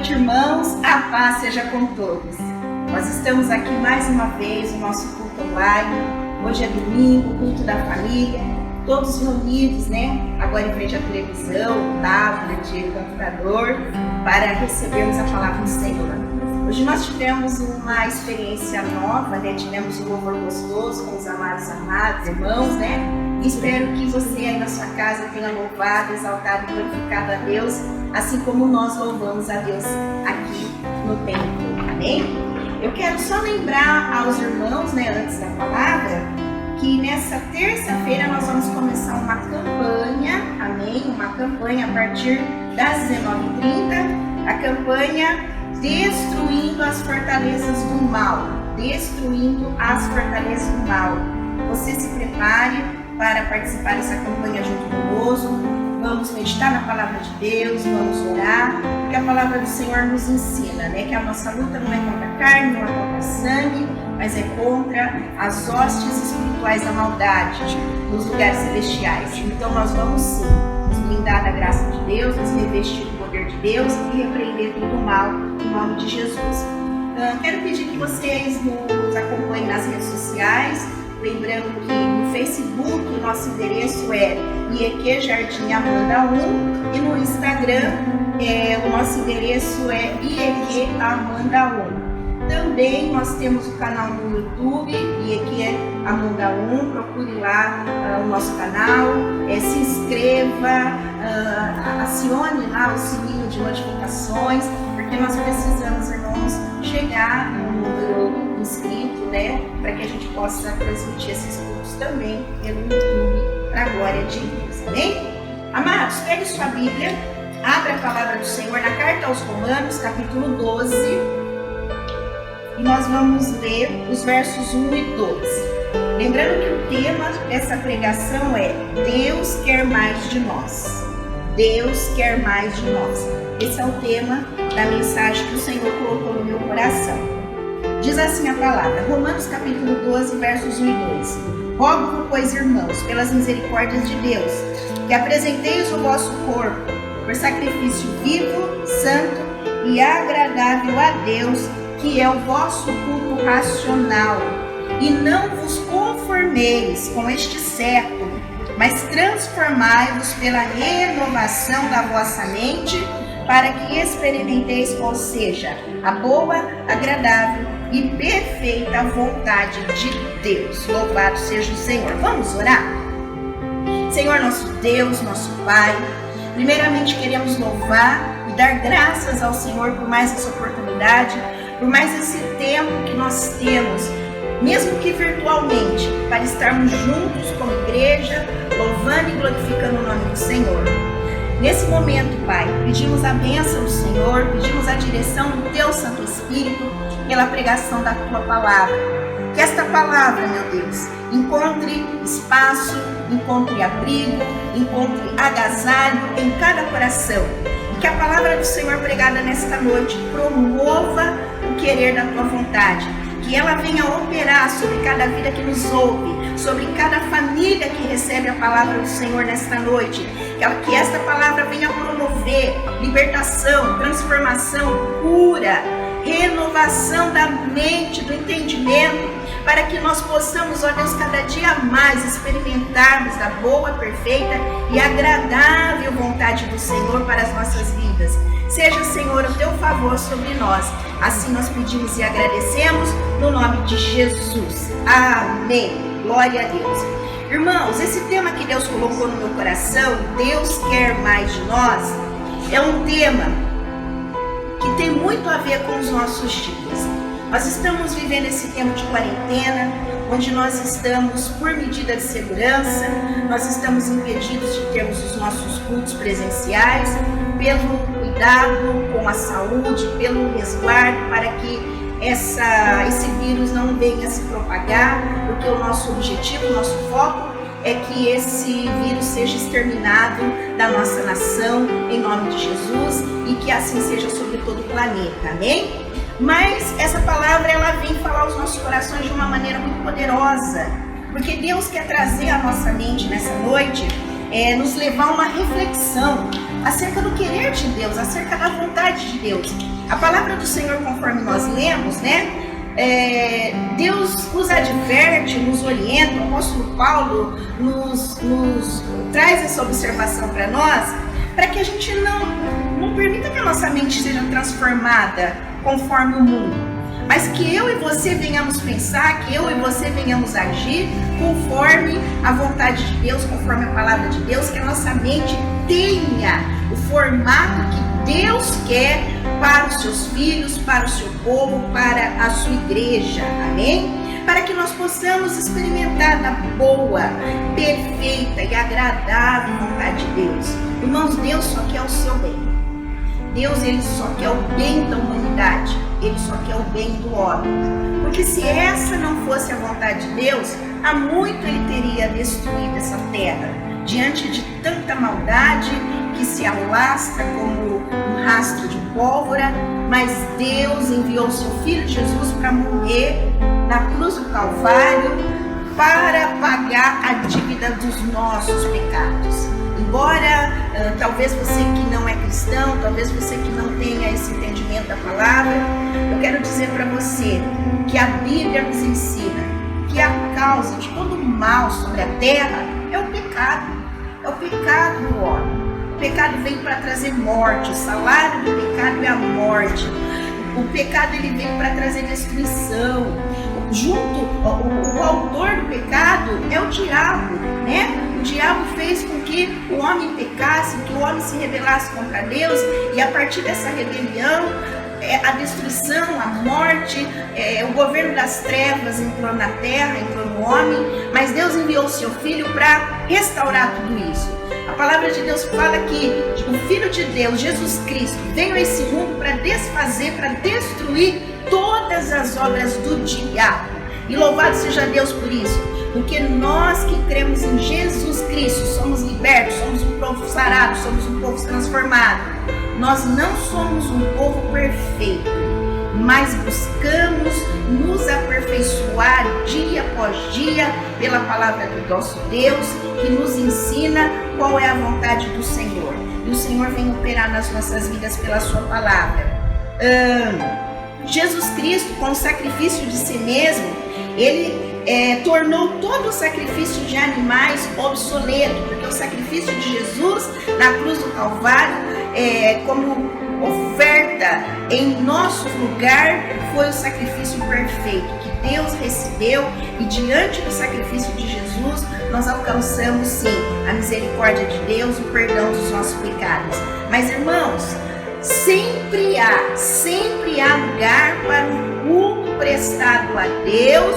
noite, irmãos. A paz seja com todos. Nós estamos aqui mais uma vez no nosso culto online. Hoje é domingo, culto da família. Todos reunidos, agora em frente à televisão, tablet, computador, para recebermos a palavra do Senhor. Hoje nós tivemos uma experiência nova, tivemos um louvor gostoso com os amados irmãos, E espero que você aí na sua casa tenha louvado, exaltado e glorificado a Deus, assim como nós louvamos a Deus aqui no templo, amém? Eu quero só lembrar aos irmãos, antes da palavra, que nessa terça-feira nós vamos começar uma campanha, amém? Uma campanha a partir das 19h30, a campanha Destruindo as Fortalezas do Mal. Destruindo as Fortalezas do Mal. Você se prepare para participar dessa campanha junto conosco. Vamos meditar na palavra de Deus, vamos orar, porque a palavra do Senhor nos ensina, que a nossa luta não é contra a carne, não é contra sangue, mas é contra as hostes espirituais da maldade nos lugares celestiais. Então nós vamos sim nos blindar da graça de Deus, nos revestir do poder de Deus e repreender todo o mal em nome de Jesus. Quero pedir que vocês nos acompanhem nas redes sociais, lembrando que no Facebook o nosso endereço é IEQ Jardim Amanda 1 e no Instagram o nosso endereço é IEQ Amanda 1. Também nós temos o canal no YouTube, IEQ Amanda 1, procure lá o nosso canal, se inscreva, acione lá o sininho de notificações, porque nós precisamos, irmãos, chegar no número inscrito, para que a gente possa transmitir esses cultos também pelo YouTube, para a glória de Deus, amém? Amados, pegue sua Bíblia, abra a palavra do Senhor na carta aos Romanos, capítulo 12, e nós vamos ler os versos 1 e 12. Lembrando que o tema dessa pregação é Deus quer mais de nós. Deus quer mais de nós. Esse é o tema da mensagem que o Senhor colocou no meu coração. Diz assim a palavra, Romanos capítulo 12, versos 1 e 2. Rogo, pois, irmãos, pelas misericórdias de Deus, que apresenteis o vosso corpo por sacrifício vivo, santo e agradável a Deus, que é o vosso culto racional. E não vos conformeis com este século, mas transformai-vos pela renovação da vossa mente, para que experimenteis qual seja a boa, agradável e perfeita vontade de Deus. Louvado seja o Senhor. Vamos orar? Senhor, nosso Deus, nosso Pai, primeiramente queremos louvar e dar graças ao Senhor por mais essa oportunidade, por mais esse tempo que nós temos, mesmo que virtualmente, para estarmos juntos como igreja, louvando e glorificando o nome do Senhor. Nesse momento, Pai, pedimos a bênção do Senhor, pedimos a direção do Teu Santo Espírito pela pregação da Tua Palavra. Que esta palavra, meu Deus, encontre espaço, encontre abrigo, encontre agasalho em cada coração. E que a palavra do Senhor pregada nesta noite promova o querer da Tua vontade. Que ela venha operar sobre cada vida que nos ouve, sobre cada família que recebe a palavra do Senhor nesta noite. Que esta palavra venha promover libertação, transformação, cura, renovação da mente, do entendimento, para que nós possamos, ó Deus, cada dia mais experimentarmos da boa, perfeita e agradável vontade do Senhor para as nossas vidas. Seja, Senhor, o Teu favor sobre nós. Assim nós pedimos e agradecemos no nome de Jesus. Amém. Glória a Deus. Irmãos, esse tema que Deus colocou no meu coração, Deus quer mais de nós, é um tema que tem muito a ver com os nossos dias. Nós estamos vivendo esse tempo de quarentena, onde nós estamos, por medida de segurança, nós estamos impedidos de termos os nossos cultos presenciais, pelo cuidado com a saúde, pelo resguardo, para que esse vírus não venha se propagar, porque o nosso objetivo, o nosso foco é que esse vírus seja exterminado da nossa nação, em nome de Jesus, e que assim seja sobre todo o planeta, amém? Mas essa palavra, ela vem falar aos nossos corações de uma maneira muito poderosa, porque Deus quer trazer à nossa mente nessa noite, nos levar a uma reflexão, acerca do querer de Deus, acerca da vontade de Deus. A palavra do Senhor, conforme nós lemos, né? Deus nos adverte, nos orienta. O apóstolo Paulo nos traz essa observação para nós, para que a gente não permita que a nossa mente seja transformada conforme o mundo, mas que eu e você venhamos pensar, que eu e você venhamos agir conforme a vontade de Deus, conforme a palavra de Deus, que a nossa mente tenha o formato que Deus quer para os seus filhos, para o seu povo, para a sua igreja, amém? Para que nós possamos experimentar da boa, perfeita e agradável vontade de Deus. Irmãos, Deus só quer o seu bem. Deus, Ele só quer o bem da humanidade. Ele só quer o bem do homem. Porque se essa não fosse a vontade de Deus, há muito Ele teria destruído essa terra. Diante de tanta maldade que se alastra como um rastro de pólvora, mas Deus enviou seu Filho Jesus para morrer na cruz do Calvário para pagar a dívida dos nossos pecados. Embora talvez você que não é cristão, talvez você que não tenha esse entendimento da palavra, eu quero dizer para você que a Bíblia nos ensina que a causa de todo o mal sobre a terra é o pecado. É o pecado do homem. O pecado vem para trazer morte. O salário do pecado é a morte. O pecado ele vem para trazer destruição. O autor do pecado é o diabo, né? O diabo fez com que o homem pecasse, que o homem se rebelasse contra Deus, e a partir dessa rebelião, a destruição, a morte, o governo das trevas entrou na terra, entrou no homem, mas Deus enviou o seu Filho para restaurar tudo isso. A palavra de Deus fala que o Filho de Deus, Jesus Cristo, veio a esse mundo para desfazer, para destruir todas as obras do diabo. E louvado seja Deus por isso, porque nós que cremos em Jesus Cristo somos libertos, somos um povo sarado, somos um povo transformado. Nós não somos um povo perfeito, mas buscamos nos aperfeiçoar dia após dia pela palavra do nosso Deus, que nos ensina qual é a vontade do Senhor. E o Senhor vem operar nas nossas vidas pela sua palavra. Jesus Cristo, com o sacrifício de si mesmo, Ele tornou todo o sacrifício de animais obsoleto, porque o sacrifício de Jesus na cruz do Calvário, como oferta em nosso lugar, foi o sacrifício perfeito que Deus recebeu, e diante do sacrifício de Jesus nós alcançamos sim a misericórdia de Deus, o perdão dos nossos pecados. Mas irmãos, sempre há lugar para um culto prestado a Deus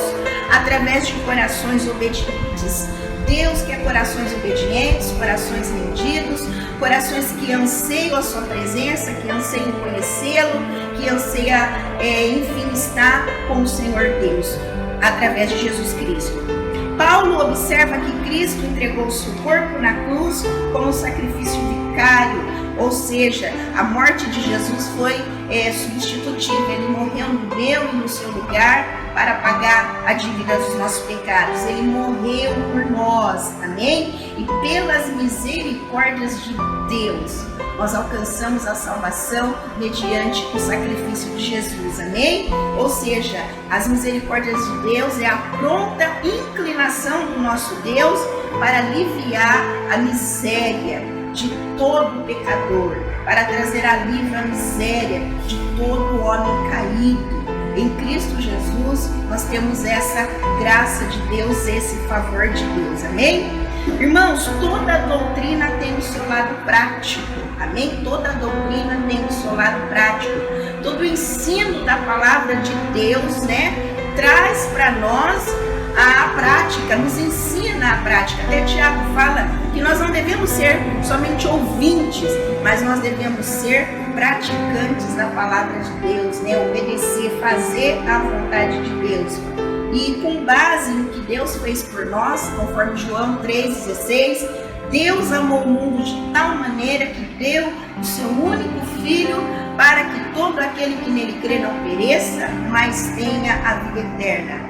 através de corações obedientes. Deus quer corações obedientes, corações rendidos, corações que anseiam a sua presença, que anseiam conhecê-lo, que anseiam, enfim, estar com o Senhor Deus, através de Jesus Cristo. Paulo observa que Cristo entregou o seu corpo na cruz como um sacrifício vicário, ou seja, a morte de Jesus foi substitutiva. Ele morreu no meu e no seu lugar para pagar a dívida dos nossos pecados. Ele morreu por nós, amém? E pelas misericórdias de Deus, nós alcançamos a salvação mediante o sacrifício de Jesus, amém? Ou seja, as misericórdias de Deus é a pronta inclinação do nosso Deus para aliviar a miséria de todo pecador, para trazer alívio à miséria de todo homem caído. Em Cristo Jesus, nós temos essa graça de Deus, esse favor de Deus, amém? Irmãos, toda doutrina tem o seu lado prático, amém? Toda doutrina tem o seu lado prático. Todo o ensino da palavra de Deus, né, traz para nós a prática, nos ensina a prática. Até Tiago fala que nós não devemos ser somente ouvintes, mas nós devemos ser praticantes da palavra de Deus, né? Obedecer, fazer a vontade de Deus. E com base no que Deus fez por nós, conforme João 3,16, Deus amou o mundo de tal maneira que deu o seu único Filho para que todo aquele que nele crê não pereça, mas tenha a vida eterna.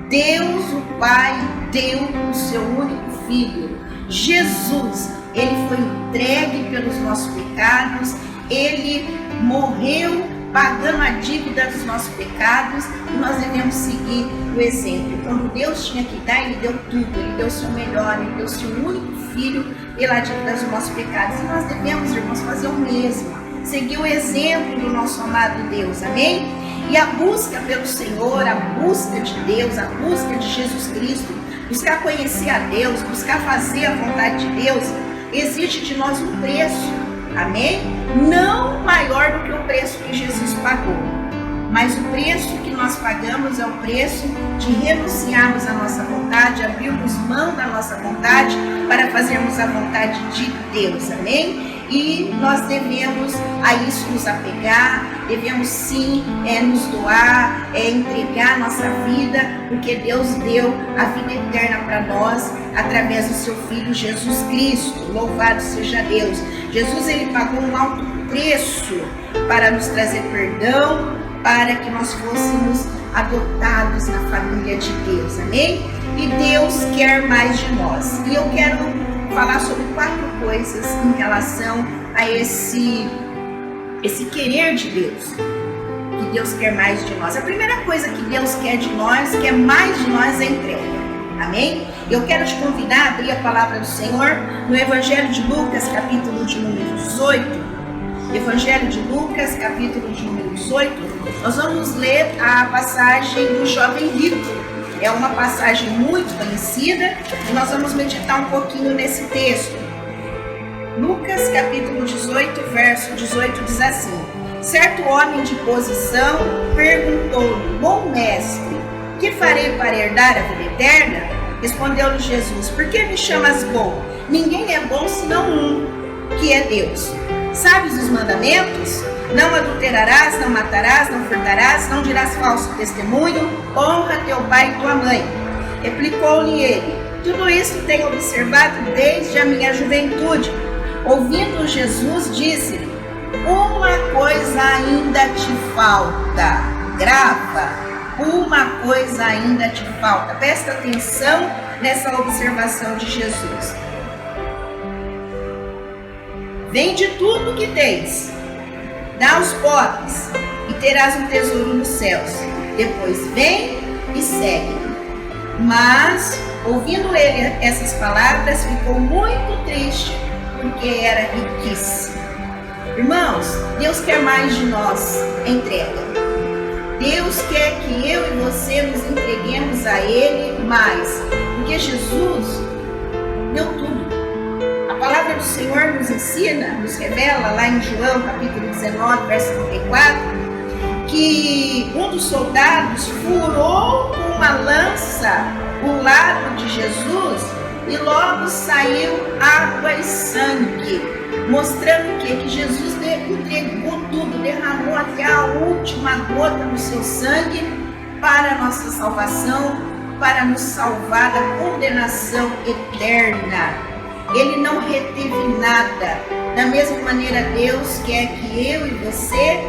Deus, o Pai, deu o seu único Filho. Jesus, Ele foi entregue pelos nossos pecados, Ele morreu pagando a dívida dos nossos pecados, e nós devemos seguir o exemplo. Quando Deus tinha que dar, Ele deu tudo, Ele deu o seu melhor, Ele deu o seu único Filho pela dívida dos nossos pecados. E nós devemos, irmãos, fazer o mesmo, seguir o exemplo do nosso amado Deus, amém? E a busca pelo Senhor, a busca de Deus, a busca de Jesus Cristo, buscar conhecer a Deus, buscar fazer a vontade de Deus, exige de nós um preço, amém? Não maior do que o preço que Jesus pagou, mas o preço que nós pagamos é o preço de renunciarmos à nossa vontade, abrirmos mão da nossa vontade para fazermos a vontade de Deus, amém? E nós devemos a isso nos apegar, devemos sim nos doar, entregar nossa vida, porque Deus deu a vida eterna para nós através do seu Filho Jesus Cristo. Louvado seja Deus. Jesus, ele pagou um alto preço para nos trazer perdão, para que nós fôssemos adotados na família de Deus, amém? E Deus quer mais de nós. E eu quero falar sobre 4 coisas em relação a esse querer de Deus, que Deus quer mais de nós. A primeira coisa que Deus quer de nós, quer mais de nós, é entrega, amém? Eu quero te convidar a abrir a palavra do Senhor no Evangelho de Lucas, capítulo de número 18. Evangelho de Lucas, capítulo de número 18, nós vamos ler a passagem do jovem rico. É uma passagem muito conhecida e nós vamos meditar um pouquinho nesse texto. Lucas, capítulo 18, verso 18 diz assim: certo homem de posição perguntou-lhe: bom mestre, que farei para herdar a vida eterna? Respondeu-lhe Jesus: por que me chamas bom? Ninguém é bom senão um, que é Deus. Sabes os mandamentos? Não adulterarás, não matarás, não furtarás, não dirás falso testemunho, honra teu pai e tua mãe. Replicou-lhe ele: tudo isso tenho observado desde a minha juventude. Ouvindo Jesus, disse-lhe: uma coisa ainda te falta. Grava, uma coisa ainda te falta. Presta atenção nessa observação de Jesus. Vende tudo o que tens, dá aos pobres, e terás um tesouro nos céus. Depois vem e segue-me. Mas, ouvindo ele essas palavras, ficou muito triste, porque era riquíssimo. Irmãos, Deus quer mais de nós, entrega. Deus quer que eu e você nos entreguemos a Ele mais, porque Jesus deu tudo. A palavra do Senhor nos ensina, nos revela lá em João capítulo 19, verso 34, que um dos soldados furou com uma lança o lado de Jesus e logo saiu água e sangue, mostrando que Jesus entregou tudo, derramou até a última gota do seu sangue para a nossa salvação, para nos salvar da condenação eterna. Ele não reteve nada. Da mesma maneira, Deus quer que eu e você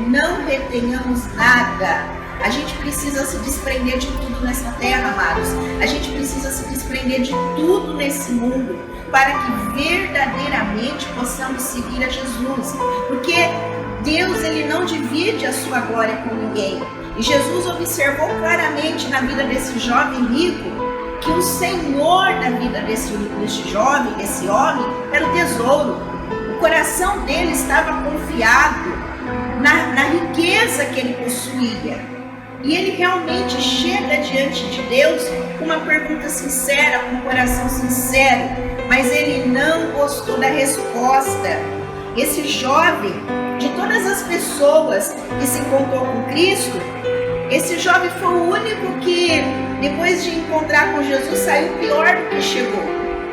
não retenhamos nada. A gente precisa se desprender de tudo nessa terra, amados. A gente precisa se desprender de tudo nesse mundo para que verdadeiramente possamos seguir a Jesus. Porque Deus, ele não divide a sua glória com ninguém. E Jesus observou claramente na vida desse jovem rico que o Senhor da vida desse jovem, desse homem, era o tesouro. O coração dele estava confiado na riqueza que ele possuía. E ele realmente chega diante de Deus com uma pergunta sincera, com um coração sincero, mas ele não gostou da resposta. Esse jovem, de todas as pessoas que se encontrou com Cristo, esse jovem foi o único que, depois de encontrar com Jesus, saiu pior do que chegou,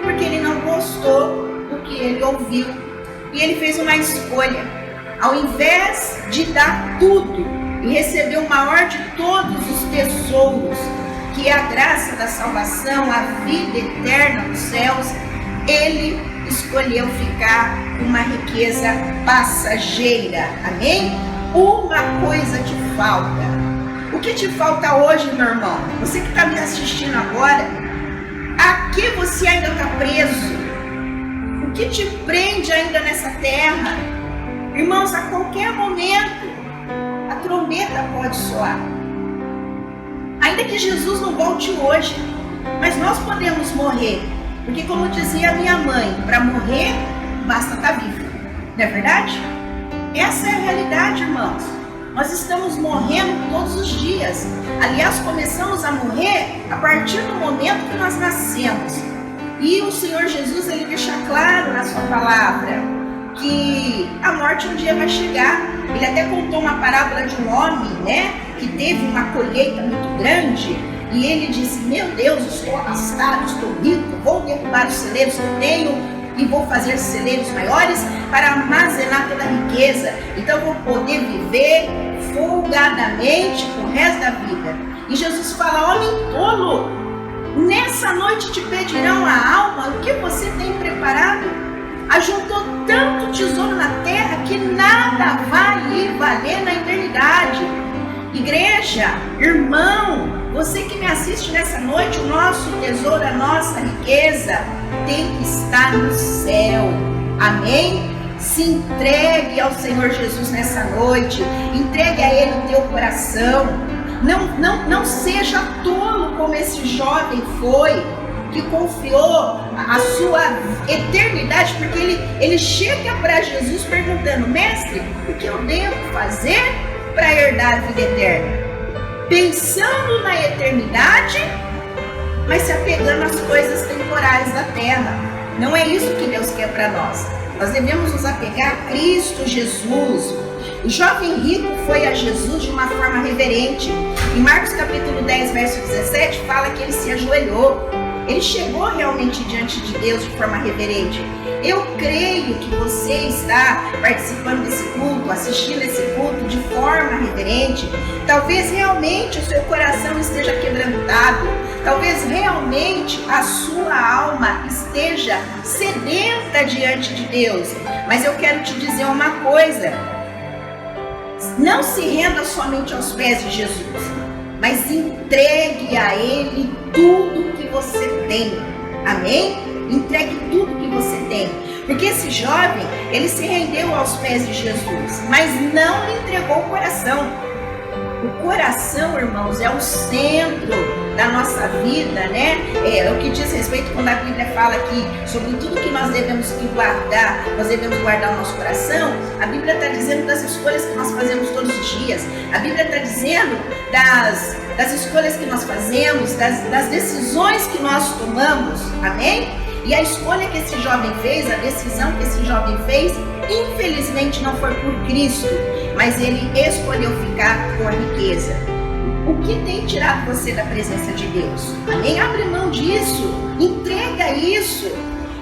porque ele não gostou do que ele ouviu. E ele fez uma escolha. Ao invés de dar tudo e receber o maior de todos os tesouros, que é a graça da salvação, a vida eterna nos céus, ele escolheu ficar com uma riqueza passageira. Amém? Uma coisa te falta. O que te falta hoje, meu irmão? Você que está me assistindo agora, a que você ainda está preso? O O que te prende ainda nessa terra? Irmãos, a qualquer momento a trombeta pode soar. Ainda que Jesus não volte hoje, mas nós podemos morrer. Porque como dizia minha mãe, para morrer basta estar vivo. Não é verdade? Essa é a realidade, irmãos. Nós estamos morrendo todos os dias. Aliás, começamos a morrer a partir do momento que nós nascemos. E o Senhor Jesus, ele deixa claro na sua palavra que a morte um dia vai chegar. Ele até contou uma parábola de um homem, né, que teve uma colheita muito grande. E ele disse: meu Deus, estou abastado, estou rico, vou derrubar os celeiros que eu tenho e vou fazer celeiros maiores para armazenar toda a riqueza. Então eu vou poder viver folgadamente o resto da vida. E Jesus fala: homem tolo, nessa noite te pedirão a alma, o que você tem preparado? Ajuntou tanto tesouro na terra que nada vai lhe valer na eternidade. Igreja, irmão, você que me assiste nessa noite, o nosso tesouro, a nossa riqueza tem que estar no céu. Amém? Se entregue ao Senhor Jesus nessa noite. Entregue a Ele o teu coração. Não seja tolo como esse jovem foi, que confiou a sua eternidade, porque ele chega para Jesus perguntando: mestre, o que eu devo fazer para herdar a vida eterna? Pensando na eternidade, mas se apegando às coisas temporais da terra. Não é isso que Deus quer para nós. Nós devemos nos apegar a Cristo Jesus. O jovem rico foi a Jesus de uma forma reverente. Em Marcos capítulo 10, verso 17, fala que ele se ajoelhou. Ele chegou realmente diante de Deus de forma reverente. Eu creio que você está participando desse culto, assistindo esse culto de forma reverente. Talvez realmente o seu coração esteja quebrantado. Talvez realmente a sua alma esteja sedenta diante de Deus. Mas eu quero te dizer uma coisa. Não se renda somente aos pés de Jesus, mas entregue a Ele tudo que você tem. Amém? Entregue tudo que você tem. Porque esse jovem, ele se rendeu aos pés de Jesus, mas não lhe entregou o coração. O coração, irmãos, é o centro da nossa vida, né? É o que diz respeito quando a Bíblia fala aqui sobre tudo que nós devemos guardar, nós devemos guardar o nosso coração. A Bíblia está dizendo das escolhas que nós fazemos todos os dias. A Bíblia está dizendo das escolhas que nós fazemos, das decisões que nós tomamos. Amém? E a escolha que esse jovem fez, a decisão que esse jovem fez, infelizmente não foi por Cristo, mas ele escolheu ficar com a riqueza. O que tem tirado você da presença de Deus? Amém? Abre mão disso, entrega isso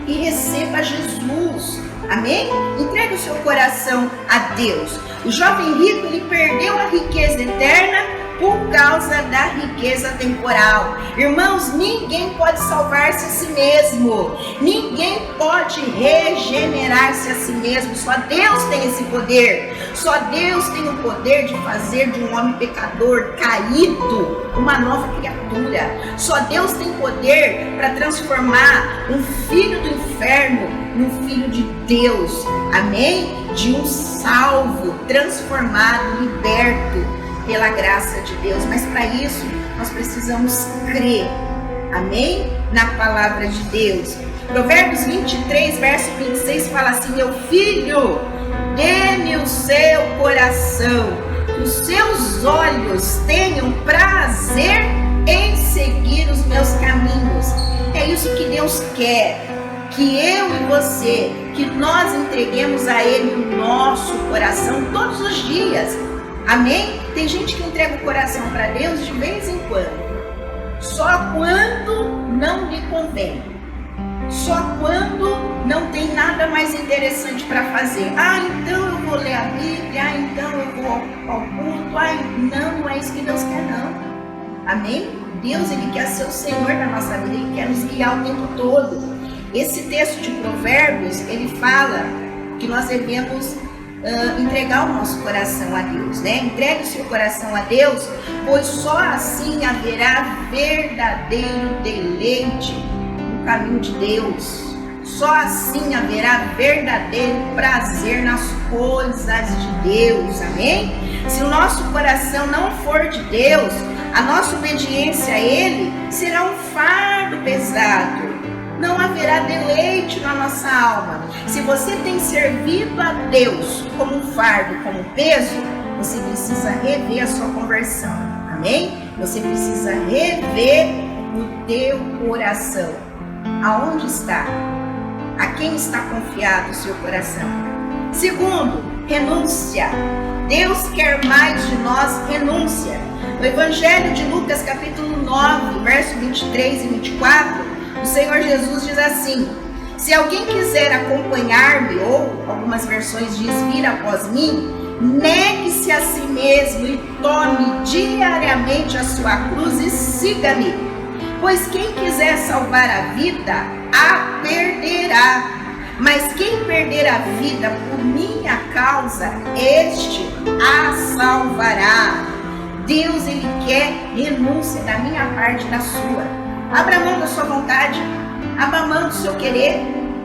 e receba Jesus. Amém? Entrega o seu coração a Deus. O jovem rico, ele perdeu a riqueza eterna por causa da riqueza temporal. Irmãos, ninguém pode salvar-se a si mesmo. Ninguém pode regenerar-se a si mesmo. Só Deus tem esse poder. Só Deus tem o poder de fazer de um homem pecador caído uma nova criatura. Só Deus tem poder para transformar um filho do inferno num filho de Deus. Amém? De um salvo, transformado, liberto pela graça de Deus. Mas para isso nós precisamos crer, amém? Na palavra de Deus. Provérbios 23, verso 26 fala assim: meu filho, dê-me o seu coração, que os seus olhos tenham prazer em seguir os meus caminhos. É isso que Deus quer, que eu e você, que nós entreguemos a Ele o nosso coração todos os dias. Amém? Tem gente que entrega o coração para Deus de vez em quando. Só quando não lhe convém. Só quando não tem nada mais interessante para fazer. Ah, então eu vou ler a Bíblia. Ah, então eu vou ao culto. Ah, não é isso que Deus quer, não. Amém? Deus, Ele quer ser o Senhor da nossa vida. Ele quer nos guiar o tempo todo. Esse texto de Provérbios, ele fala que nós devemos entregar o nosso coração a Deus, né? Entregue o seu coração a Deus, pois só assim haverá verdadeiro deleite no caminho de Deus. Só assim haverá verdadeiro prazer nas coisas de Deus, amém? Se o nosso coração não for de Deus, a nossa obediência a Ele será um fardo pesado. Não haverá deleite na nossa alma. Se você tem servido a Deus como um fardo, como um peso, você precisa rever a sua conversão, amém? Você precisa rever o teu coração. Aonde está? A quem está confiado o seu coração? Segundo, renúncia. Deus quer mais de nós renúncia. No Evangelho de Lucas, capítulo 9, verso 23 e 24, o Senhor Jesus diz assim: se alguém quiser acompanhar-me, ou algumas versões diz vir após mim, negue-se a si mesmo e tome diariamente a sua cruz e siga-me. Pois quem quiser salvar a vida, a perderá. Mas quem perder a vida por minha causa, este a salvará. Deus, Ele quer renúncia da minha parte e da sua. Abra mão da sua vontade, abra mão do seu querer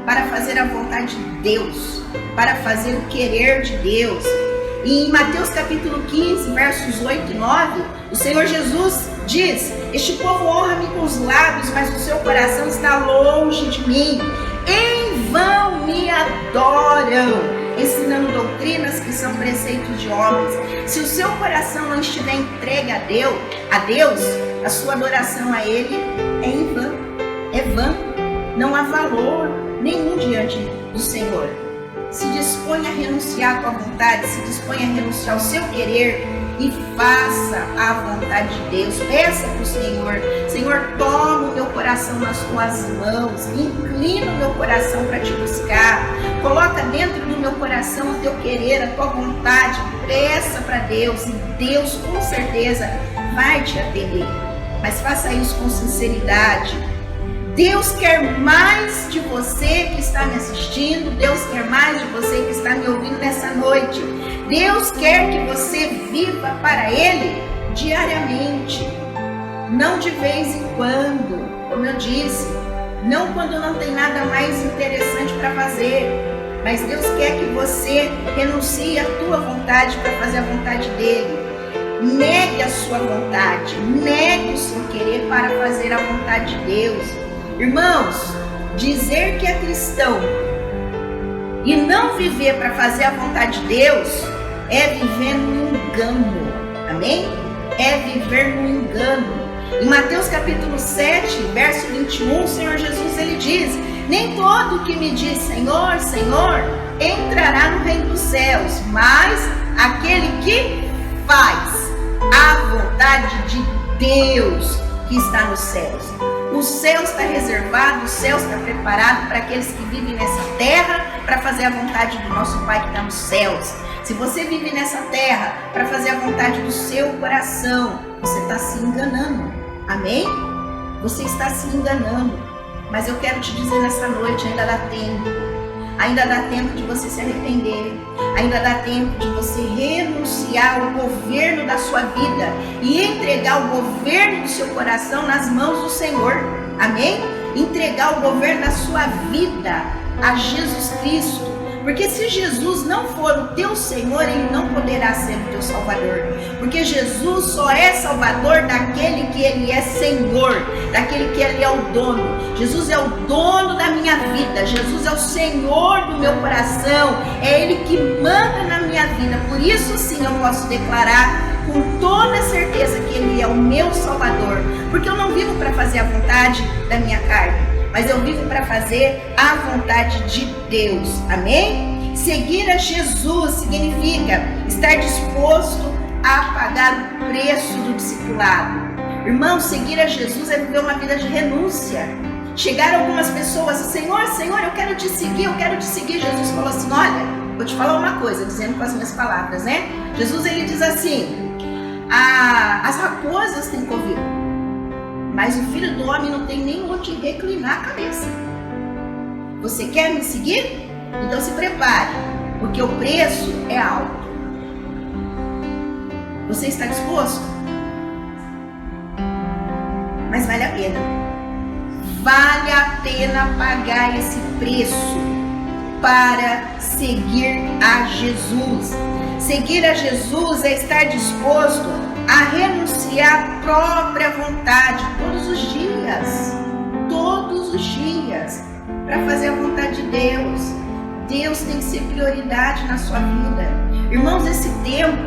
para fazer a vontade de Deus, para fazer o querer de Deus. E em Mateus capítulo 15, versos 8 e 9, o Senhor Jesus diz: este povo honra-me com os lábios, mas o seu coração está longe de mim. Em vão me adoram, ensinando doutrinas que são preceitos de homens. Se o seu coração não estiver entregue a Deus, a sua adoração a Ele é em vão, é vã. Não há valor nenhum diante do Senhor. Se dispõe a renunciar à tua vontade, se dispõe a renunciar ao seu querer e faça a vontade de Deus. Peça para o Senhor: Senhor, toma o meu coração nas tuas mãos, inclina o meu coração para te buscar, coloca dentro do meu coração o teu querer, a tua vontade. Peça para Deus e Deus com certeza vai te atender, mas faça isso com sinceridade. Deus quer mais de você que está me assistindo, Deus quer mais de você que está me ouvindo nessa noite. Deus quer que você viva para Ele diariamente, não de vez em quando, como eu disse, não quando não tem nada mais interessante para fazer, mas Deus quer que você renuncie à tua vontade para fazer a vontade dEle. Negue a sua vontade, negue o seu querer para fazer a vontade de Deus. Irmãos, dizer que é cristão e não viver para fazer a vontade de Deus é viver no engano, amém? É viver no engano. Em Mateus capítulo 7, verso 21, o Senhor Jesus, Ele diz: nem todo que me diz Senhor, Senhor, entrará no reino dos céus, mas aquele que faz a vontade de Deus que está nos céus. O céu está reservado, o céu está preparado para aqueles que vivem nessa terra para fazer a vontade do nosso Pai que está nos céus. Se você vive nessa terra para fazer a vontade do seu coração, você está se enganando, amém? Você está se enganando, mas eu quero te dizer nessa noite, ainda dá tempo. Ainda dá tempo de você se arrepender, ainda dá tempo de você renunciar ao governo da sua vida e entregar o governo do seu coração nas mãos do Senhor, amém? Entregar o governo da sua vida a Jesus Cristo, porque se Jesus não for o teu Senhor, Ele não poderá ser o teu Salvador, porque Jesus só é Salvador daquele que Ele é Senhor, daquele que Ele é o dono. Jesus é o dono da minha vida, Jesus é o Senhor do meu coração, é Ele que manda na minha vida. Por isso sim eu posso declarar com toda certeza que Ele é o meu Salvador, porque eu não vivo para fazer a vontade da minha carne, mas eu vivo para fazer a vontade de Deus, amém? Seguir a Jesus significa estar disposto a pagar o preço do discipulado. Irmão, seguir a Jesus é viver uma vida de renúncia. Chegaram algumas pessoas: Senhor, Senhor, eu quero te seguir, eu quero te seguir. Jesus falou assim: olha, vou te falar uma coisa, dizendo com as minhas palavras, né? Jesus, Ele diz assim: as raposas têm covil, mas o Filho do Homem não tem nem onde reclinar a cabeça. Você quer me seguir? Então se prepare, porque o preço é alto. Você está disposto? Mas vale a pena. vale a pena pagar esse preço para seguir a Jesus. Seguir a Jesus é estar disposto a renunciar à própria vontade todos os dias, para fazer a vontade de Deus. Deus tem que ser prioridade na sua vida. Irmãos, esse tempo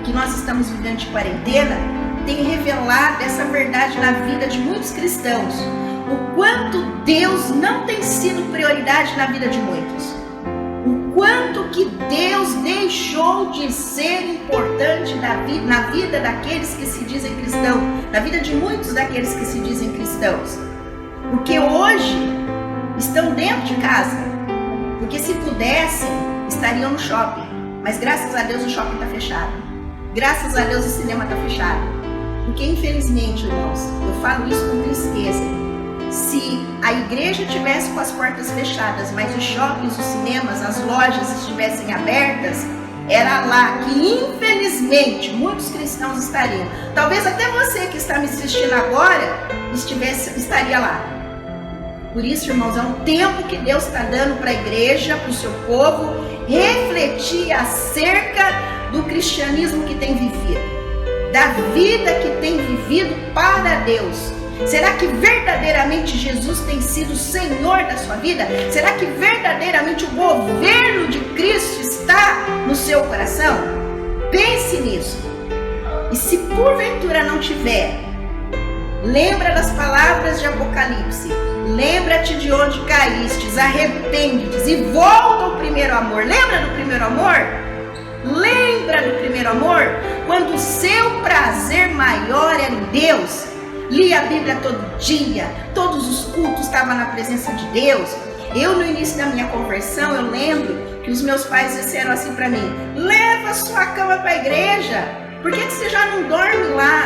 que nós estamos vivendo de quarentena tem revelado essa verdade na vida de muitos cristãos. O quanto Deus não tem sido prioridade na vida de muitos. O quanto que Deus deixou de ser importante na vida daqueles que se dizem cristãos, na vida de muitos daqueles que se dizem cristãos. Porque hoje estão dentro de casa, porque se pudessem, estariam no shopping. Mas graças a Deus o shopping está fechado. Graças a Deus o cinema está fechado. Porque infelizmente, irmãos, eu falo isso com tristeza. Se a igreja tivesse com as portas fechadas, mas os shoppings, os cinemas, as lojas estivessem abertas, era lá que infelizmente muitos cristãos estariam. Talvez até você que está me assistindo agora estaria lá. Por isso, irmãos, é um tempo que Deus está dando para a igreja, para o seu povo, refletir acerca do cristianismo que tem vivido, da vida que tem vivido para Deus. Será que verdadeiramente Jesus tem sido o Senhor da sua vida? Será que verdadeiramente o governo de Cristo está no seu coração? Pense nisso. E se porventura não tiver, lembra das palavras de Apocalipse. Lembra-te de onde caístes, arrepende-te e volta ao primeiro amor. Lembra do primeiro amor? Lembra do primeiro amor? Quando o seu prazer maior era em Deus. Lia a Bíblia todo dia, todos os cultos estavam na presença de Deus. Eu, no início da minha conversão, eu lembro que os meus pais disseram assim para mim: leva a sua cama para a igreja, por que você já não dorme lá?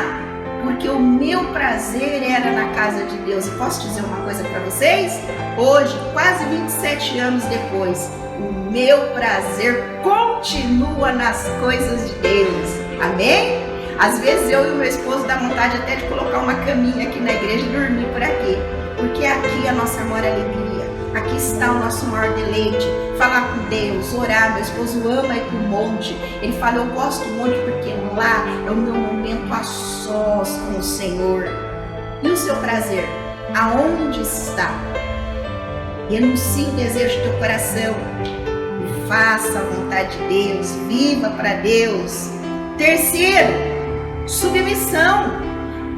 Porque o meu prazer era na casa de Deus. E posso dizer uma coisa para vocês? Hoje, quase 27 anos depois, o meu prazer continua nas coisas de Deus. Amém? Às vezes eu e o meu esposo dá vontade até de colocar uma caminha aqui na igreja e dormir por aqui. Porque aqui é a nossa maior alegria. Aqui está o nosso maior deleite. Falar com Deus, orar. Meu esposo ama ir para o monte. Ele fala: eu gosto do monte porque lá é o meu momento a sós com o Senhor. E o seu prazer? Aonde está? Renuncie o desejo do teu coração. E faça a vontade de Deus. Viva para Deus. Terceiro, submissão.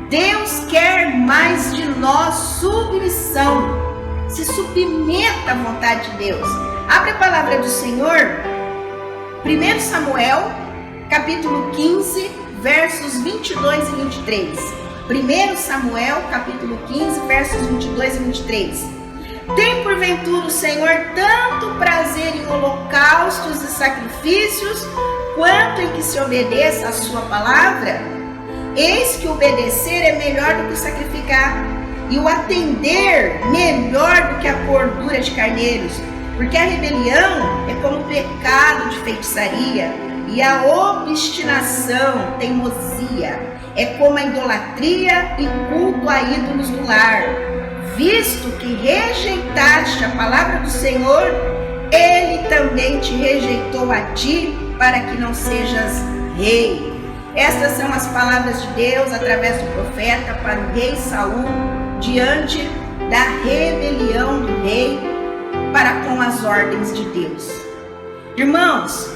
Deus quer mais de nós submissão. Se submeta à vontade de Deus. Abre a palavra do Senhor, 1 Samuel, capítulo 15, versos 22 e 23. 1 Samuel, capítulo 15, versos 22 e 23. Tem porventura o Senhor tanto prazer em holocaustos e sacrifícios, quanto em que se obedeça a sua palavra? Eis que obedecer é melhor do que sacrificar, e o atender melhor do que a gordura de carneiros, porque a rebelião é como o pecado de feitiçaria, e a obstinação, teimosia, é como a idolatria e culto a ídolos do lar. Visto que rejeitaste a palavra do Senhor, Ele também te rejeitou a ti, para que não sejas rei. Estas são as palavras de Deus através do profeta para o rei Saul, diante da rebelião do rei para com as ordens de Deus. Irmãos,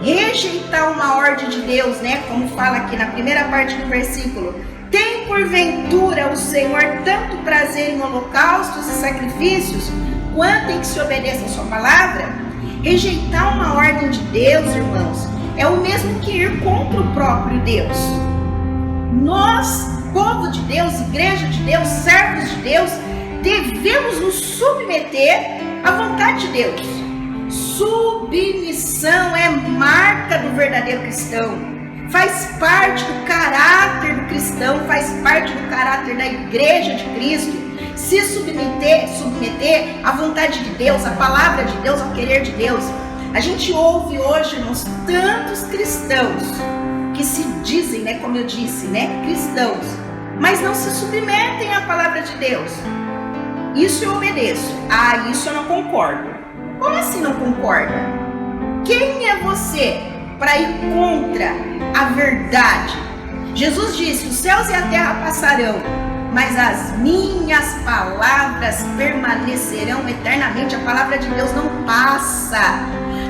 rejeitar uma ordem de Deus, como fala aqui na primeira parte do versículo: tem porventura o Senhor tanto prazer em holocaustos e sacrifícios, quanto em que se obedeça a sua palavra? Rejeitar uma ordem de Deus, irmãos, é o mesmo que ir contra o próprio Deus. Nós, povo de Deus, igreja de Deus, servos de Deus, devemos nos submeter à vontade de Deus. Submissão é marca do verdadeiro cristão. Faz parte do caráter do cristão, faz parte do caráter da igreja de Cristo. Se submeter à vontade de Deus, à palavra de Deus, ao querer de Deus. A gente ouve hoje, irmãos, tantos cristãos que se dizem, como eu disse, cristãos, mas não se submetem à palavra de Deus. isso eu obedeço. Ah, isso eu não concordo. Como assim não concorda? Quem é você para ir contra a verdade? Jesus disse: os céus e a terra passarão, mas as minhas palavras permanecerão eternamente. A palavra de Deus não passa.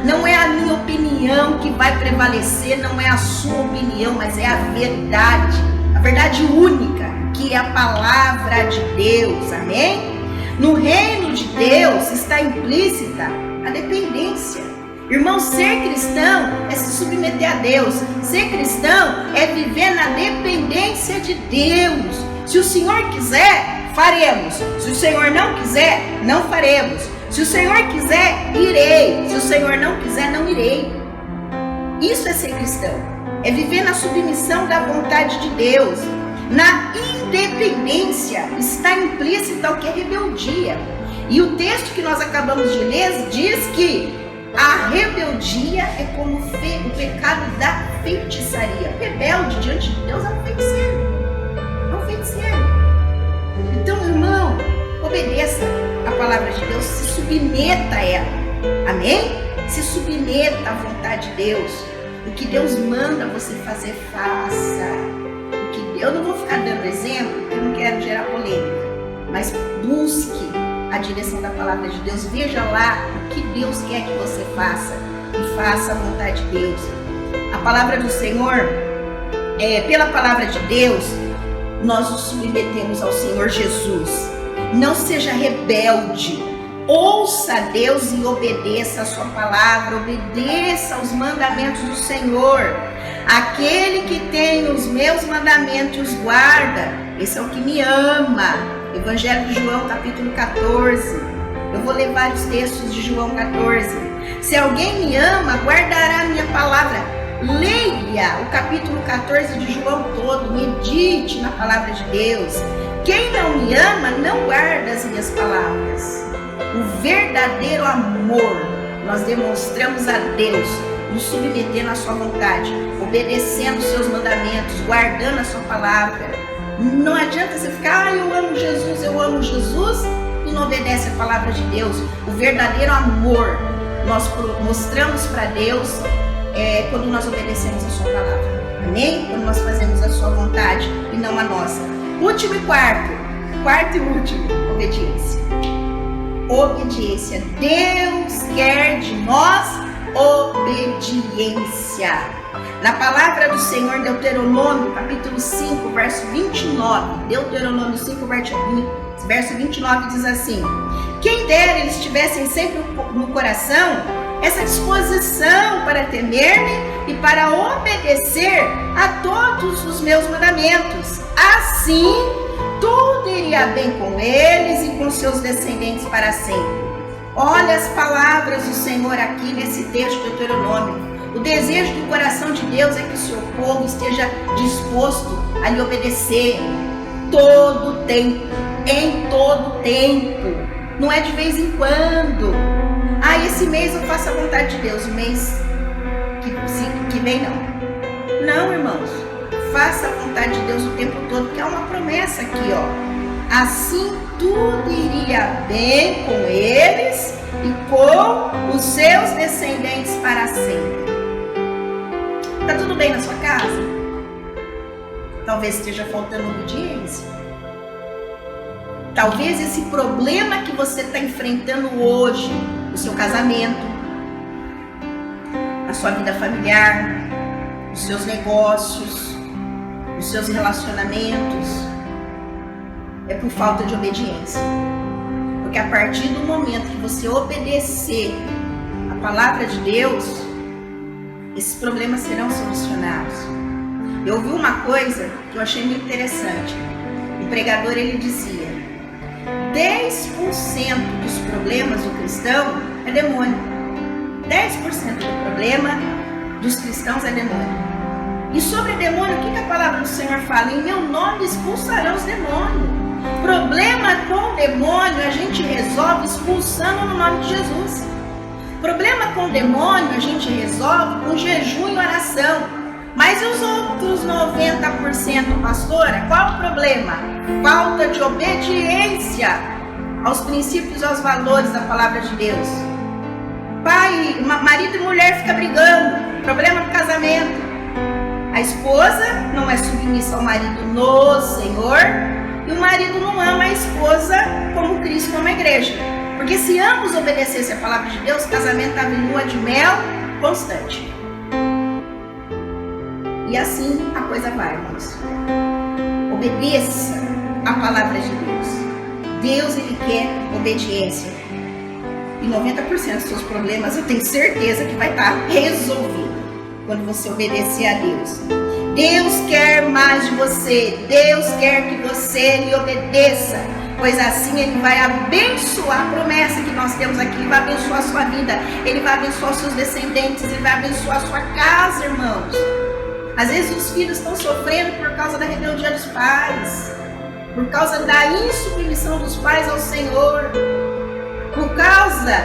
Não é a minha opinião que vai prevalecer, não é a sua opinião, mas é a verdade única, que é a palavra de Deus. Amém? No reino de Deus está implícita a dependência. Irmão, ser cristão é se submeter a Deus. Ser cristão é viver na dependência de Deus. Se o Senhor quiser, faremos. Se o Senhor não quiser, não faremos. Se o Senhor quiser, irei. Se o Senhor não quiser, não irei. Isso é ser cristão. É viver na submissão da vontade de Deus. Na independência está implícita o que é rebeldia. E o texto que nós acabamos de ler diz que a rebeldia é como o pecado da feitiçaria. O rebelde diante de Deus é um feiticeiro. É um feiticeiro. Então, irmão, obedeça a palavra de Deus, se submeta a ela. Amém? Se submeta à vontade de Deus. O que Deus manda você fazer, faça. Eu não vou ficar dando exemplo, porque eu não quero gerar polêmica. Mas busque a direção da palavra de Deus. Veja lá o que Deus quer que você faça. E faça a vontade de Deus. A palavra do Senhor, pela palavra de Deus, nós nos submetemos ao Senhor Jesus. Não seja rebelde. Ouça Deus e obedeça a sua palavra. Obedeça aos mandamentos do Senhor. Aquele que tem os meus mandamentos e os guarda, esse é o que me ama. Evangelho de João, capítulo 14. Eu vou ler vários textos de João 14. Se alguém me ama, guardará a minha palavra. Leia o capítulo 14 de João todo. Medite na palavra de Deus. Quem não me ama, não guarda as minhas palavras. O verdadeiro amor nós demonstramos a Deus, nos submetendo à sua vontade, obedecendo os seus mandamentos, guardando a sua palavra. Não adianta você ficar, eu amo Jesus, e não obedece a palavra de Deus. O verdadeiro amor nós mostramos para Deus quando nós obedecemos a sua palavra. Amém? Quando nós fazemos a sua vontade e não a nossa. Último e quarto e último, obediência. Obediência. Deus quer de nós obediência. Na palavra do Senhor, Deuteronômio, capítulo 5, verso 29. Deuteronômio 5, verso 29 diz assim: quem dera eles tivessem sempre no coração essa disposição para temer-me e para obedecer a todos os meus mandamentos. Assim, tudo iria bem com eles e com seus descendentes para sempre. Olha as palavras do Senhor aqui nesse texto de Deuteronômio. O desejo do coração de Deus é que o seu povo esteja disposto a lhe obedecer todo o tempo, em todo o tempo. Não é de vez em quando. Esse mês eu faço a vontade de Deus, o mês que vem não. Não, irmãos. Faça a vontade de Deus o tempo todo, porque há uma promessa aqui, ó. Assim tudo iria bem com eles e com os seus descendentes para sempre. Tá tudo bem na sua casa? Talvez esteja faltando obediência. Talvez esse problema que você está enfrentando hoje, no seu casamento, na sua vida familiar, nos seus negócios, nos seus relacionamentos, é por falta de obediência. Porque a partir do momento que você obedecer a palavra de Deus, esses problemas serão solucionados. Eu ouvi uma coisa que eu achei muito interessante. O pregador, ele dizia: 10% dos problemas do cristão é demônio. 10% do problema dos cristãos é demônio. E sobre demônio, o que a palavra do Senhor fala? Em meu nome expulsarão os demônios. Problema com demônio a gente resolve expulsando no nome de Jesus. Problema com demônio a gente resolve com jejum e oração. Mas e os outros 90%, pastora? Qual o problema? Falta de obediência aos princípios e aos valores da palavra de Deus. Pai, marido e mulher ficam brigando, problema do casamento. A esposa não é submissa ao marido no Senhor, e o marido não ama a esposa como Cristo ama a igreja. Porque se ambos obedecessem a palavra de Deus, o casamento estava em lua de mel constante. E assim a coisa vai, irmãos. Obedeça a palavra de Deus. Deus, Ele quer obediência. E 90% dos seus problemas eu tenho certeza que vai estar resolvido quando você obedecer a Deus. Deus quer mais de você. Deus quer que você lhe obedeça, pois assim Ele vai abençoar a promessa que nós temos aqui. Ele vai abençoar a sua vida, Ele vai abençoar os seus descendentes, Ele vai abençoar a sua casa, irmãos. Às vezes os filhos estão sofrendo por causa da rebeldia dos pais, por causa da insubmissão dos pais ao Senhor, por causa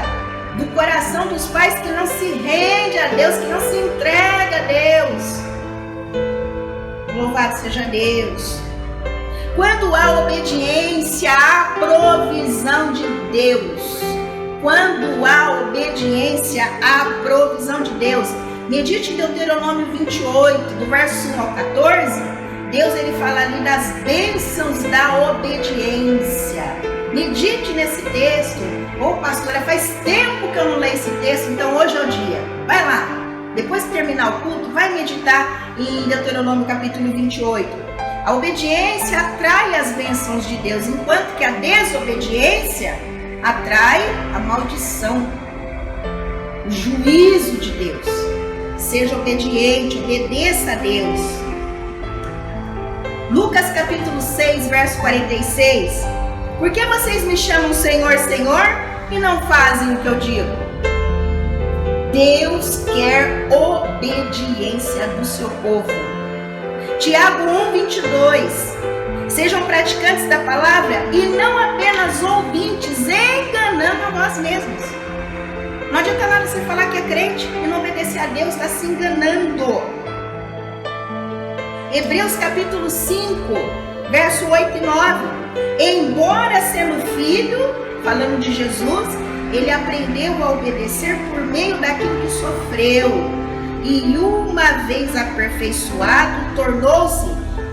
do coração dos pais que não se rende a Deus, que não se entrega a Deus. Louvado seja Deus. Quando há obediência, há provisão de Deus. Quando há obediência, há provisão de Deus. Medite em Deuteronômio 28, do verso 1 ao 14. Deus, Ele fala ali das bênçãos da obediência. Medite nesse texto. Ô pastora, faz tempo que eu não leio esse texto, então hoje é o dia. Vai lá, depois que terminar o culto, vai meditar em Deuteronômio capítulo 28. A obediência atrai as bênçãos de Deus, enquanto que a desobediência atrai a maldição, o juízo de Deus. Seja obediente, obedeça a Deus. Lucas capítulo 6, verso 46. Por que vocês me chamam Senhor, Senhor, e não fazem o que eu digo? Deus quer obediência do seu povo. Tiago 1, 22. Sejam praticantes da palavra e não apenas ouvintes, enganando a nós mesmos. Não adianta nada você falar que é crente e não obedecer a Deus, está se enganando. Hebreus capítulo 5, verso 8 e 9. Embora sendo filho, falando de Jesus, ele aprendeu a obedecer por meio daquilo que sofreu. E uma vez aperfeiçoado, tornou-se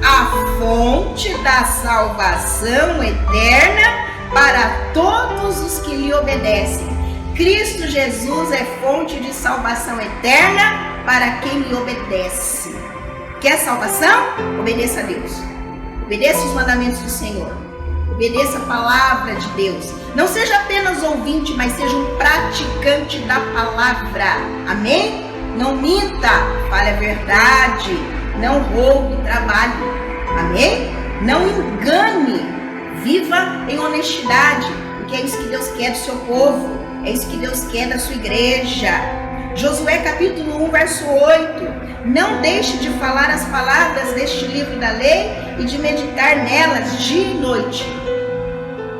a fonte da salvação eterna para todos os que lhe obedecem. Cristo Jesus é fonte de salvação eterna para quem lhe obedece. Quer salvação? Obedeça a Deus. Obedeça os mandamentos do Senhor. Obedeça a palavra de Deus. Não seja apenas ouvinte, mas seja um praticante da palavra. Amém? Não minta, fale a verdade. Não roube, trabalhe. Amém? Não engane. Viva em honestidade, porque é isso que Deus quer do seu povo. É isso que Deus quer da sua igreja. Josué capítulo 1, verso 8. Não deixe de falar as palavras deste livro da lei e de meditar nelas dia e noite,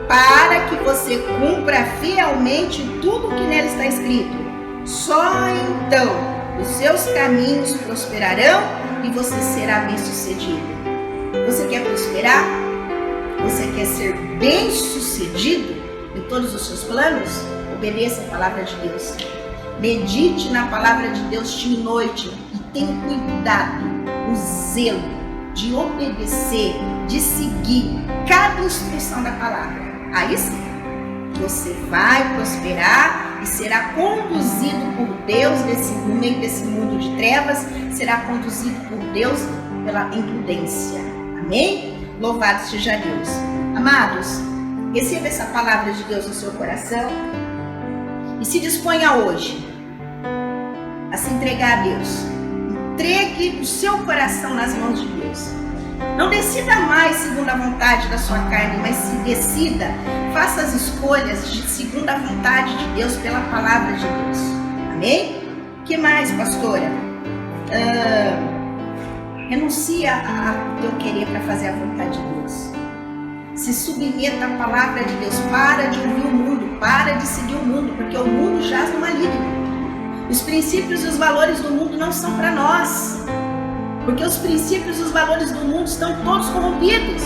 para que você cumpra fielmente tudo o que nela está escrito. Só então os seus caminhos prosperarão e você será bem-sucedido. Você quer prosperar? Você quer ser bem-sucedido em todos os seus planos? Obedeça a palavra de Deus. Medite na palavra de Deus dia e noite e tenha cuidado, o zelo de obedecer, de seguir cada instrução da palavra. Aí sim, você vai prosperar e será conduzido por Deus no meio desse mundo de trevas, será conduzido por Deus pela imprudência. Amém? Louvado seja Deus. Amados, receba essa palavra de Deus no seu coração e se disponha hoje a se entregar a Deus. Entregue o seu coração nas mãos de Deus. Não decida mais segundo a vontade da sua carne, mas se decida, faça as escolhas de segundo a vontade de Deus pela palavra de Deus. Amém? O que mais, pastora? Renuncia a teu querer para fazer a vontade de Deus. Se submeta à palavra de Deus. Para de ouvir o mundo, para de seguir o mundo, porque o mundo jaz no maligno. Os princípios e os valores do mundo não são para nós, porque os princípios e os valores do mundo estão todos corrompidos.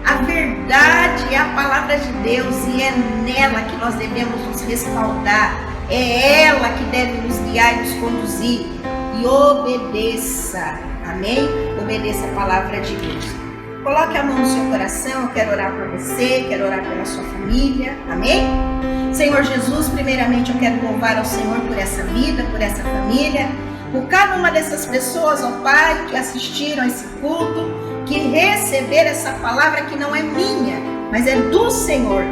A verdade é a palavra de Deus e é nela que nós devemos nos respaldar. É ela que deve nos guiar e nos conduzir. E obedeça, amém? Obedeça a palavra de Deus. Coloque a mão no seu coração, eu quero orar por você, quero orar pela sua família, amém? Senhor Jesus, primeiramente eu quero louvar ao Senhor por essa vida, por essa família, por cada uma dessas pessoas, ó Pai, que assistiram a esse culto, que receberam essa palavra que não é minha, mas é do Senhor.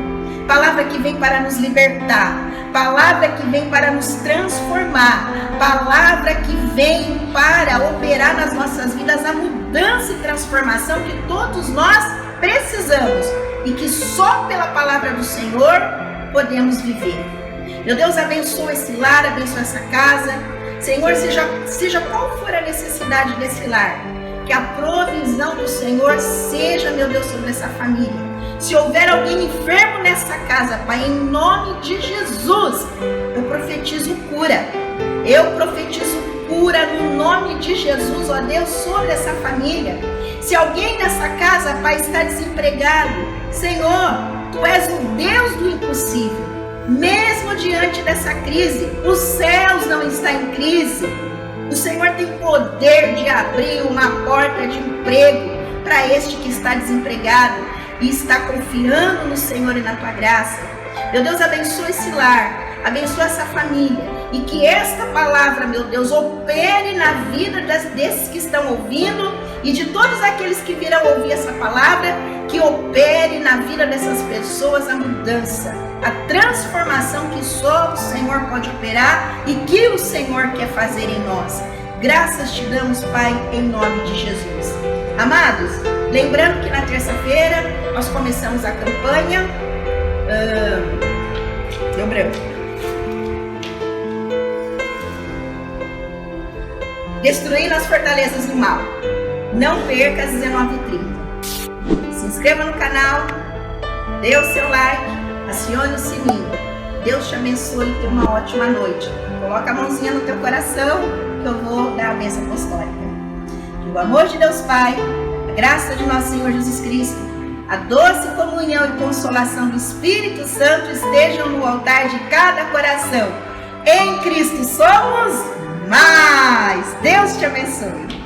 Palavra que vem para nos libertar, palavra que vem para nos transformar, palavra que vem para operar nas nossas vidas a mudança e transformação que todos nós precisamos e que só pela palavra do Senhor podemos viver. Meu Deus, abençoa esse lar, abençoa essa casa. Senhor, seja qual for a necessidade desse lar, que a provisão do Senhor seja, meu Deus, sobre essa família. Se houver alguém enfermo nessa casa, Pai, em nome de Jesus, eu profetizo cura. Eu profetizo cura no nome de Jesus, ó Deus, sobre essa família. Se alguém nessa casa, Pai, está desempregado, Senhor, Tu és o Deus do impossível. Mesmo diante dessa crise, os céus não estão em crise. O Senhor tem poder de abrir uma porta de emprego para este que está desempregado e está confiando no Senhor e na Tua graça. Meu Deus, abençoa esse lar, abençoa essa família e que esta palavra, meu Deus, opere na vida desses que estão ouvindo e de todos aqueles que virão ouvir essa palavra, que opere na vida dessas pessoas a mudança, a transformação que só o Senhor pode operar e que o Senhor quer fazer em nós. Graças te damos, Pai, em nome de Jesus. Amados, lembrando que na terça-feira nós começamos a campanha. Deu branco. Destruindo as fortalezas do mal. Não perca às 19h30. Se inscreva no canal, dê o seu like, acione o sininho. Deus te abençoe e tenha uma ótima noite. Coloca a mãozinha no teu coração que eu vou dar a bênção apostólica. Que o amor de Deus Pai, a graça de nosso Senhor Jesus Cristo, a doce comunhão e consolação do Espírito Santo estejam no altar de cada coração. Em Cristo somos mais. Deus te abençoe.